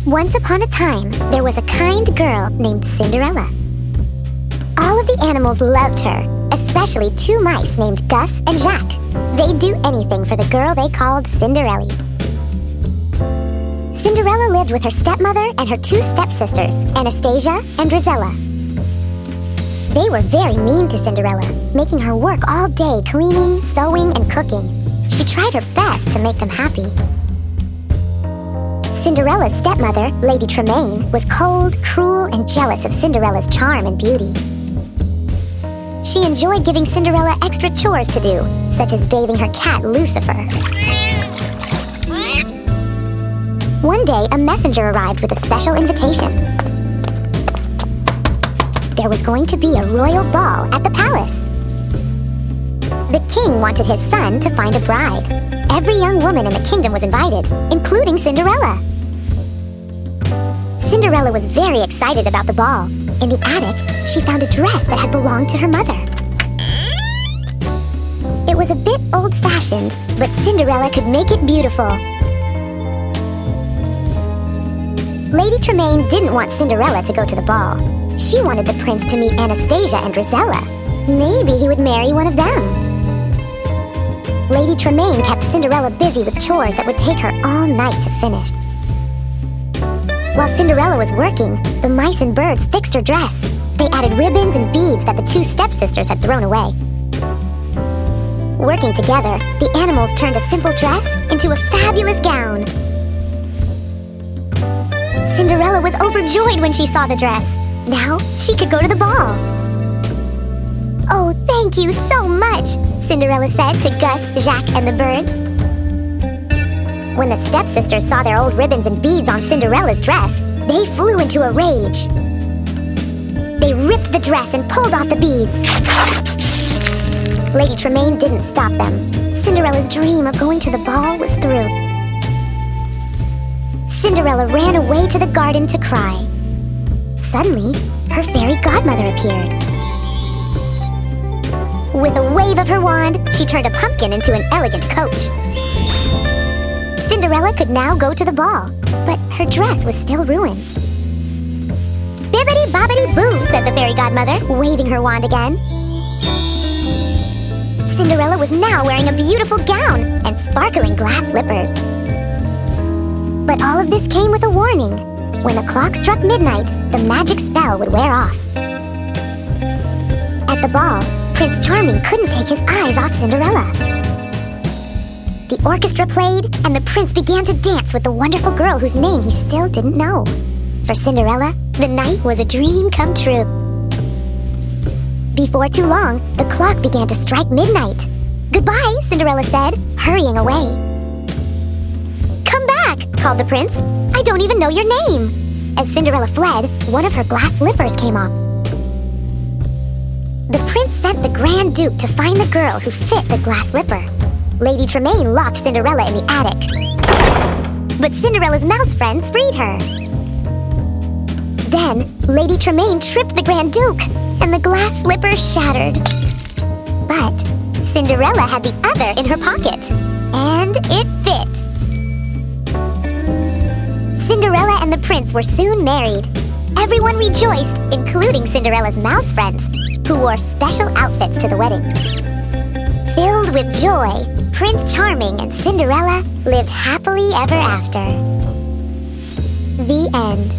Once upon a time, there was a kind girl named Cinderella. All of the animals loved her, especially two mice named Gus and Jacques. They'd do anything for the girl they called Cinderella. Cinderella lived with her stepmother and her two stepsisters, Anastasia and Rosella. They were very mean to Cinderella, making her work all day cleaning, sewing, and cooking. She tried her best to make them happy. Cinderella's stepmother, Lady Tremaine, was cold, cruel, and jealous of Cinderella's charm and beauty. She enjoyed giving Cinderella extra chores to do, such as bathing her cat, Lucifer. One day, a messenger arrived with a special invitation. There was going to be a royal ball at the palace. The king wanted his son to find a bride. Every young woman in the kingdom was invited, including Cinderella. Cinderella was very excited about the ball. In the attic, she found a dress that had belonged to her mother. It was a bit old-fashioned, but Cinderella could make it beautiful. Lady Tremaine didn't want Cinderella to go to the ball. She wanted the prince to meet Anastasia and Rosella. Maybe he would marry one of them. Lady Tremaine kept Cinderella busy with chores that would take her all night to finish. While Cinderella was working, the mice and birds fixed her dress. They added ribbons and beads that the two stepsisters had thrown away. Working together, the animals turned a simple dress into a fabulous gown. Cinderella was overjoyed when she saw the dress. Now she could go to the ball. "Oh, thank you so much," Cinderella said to Gus, Jacques, and the birds. When the stepsisters saw their old ribbons and beads on Cinderella's dress, they flew into a rage. They ripped the dress and pulled off the beads. Lady Tremaine didn't stop them. Cinderella's dream of going to the ball was through. Cinderella ran away to the garden to cry. Suddenly, her fairy godmother appeared. With a wave of her wand, she turned a pumpkin into an elegant coach. Cinderella could now go to the ball, but her dress was still ruined. "Bibbidi-bobbidi-boo," said the fairy godmother, waving her wand again. Cinderella was now wearing a beautiful gown and sparkling glass slippers. But all of this came with a warning. When the clock struck midnight, the magic spell would wear off. At the ball, Prince Charming couldn't take his eyes off Cinderella. The orchestra played, and the prince began to dance with the wonderful girl whose name he still didn't know. For Cinderella, the night was a dream come true. Before too long, the clock began to strike midnight. "Goodbye," Cinderella said, hurrying away. "Come back," called the prince. "I don't even know your name." As Cinderella fled, one of her glass slippers came off. The prince sent the Grand Duke to find the girl who fit the glass slipper. Lady Tremaine locked Cinderella in the attic. But Cinderella's mouse friends freed her. Then, Lady Tremaine tripped the Grand Duke, and the glass slipper shattered. But Cinderella had the other in her pocket, and it fit. Cinderella and the prince were soon married. Everyone rejoiced, including Cinderella's mouse friends, who wore special outfits to the wedding. Filled with joy, Prince Charming and Cinderella lived happily ever after. The end.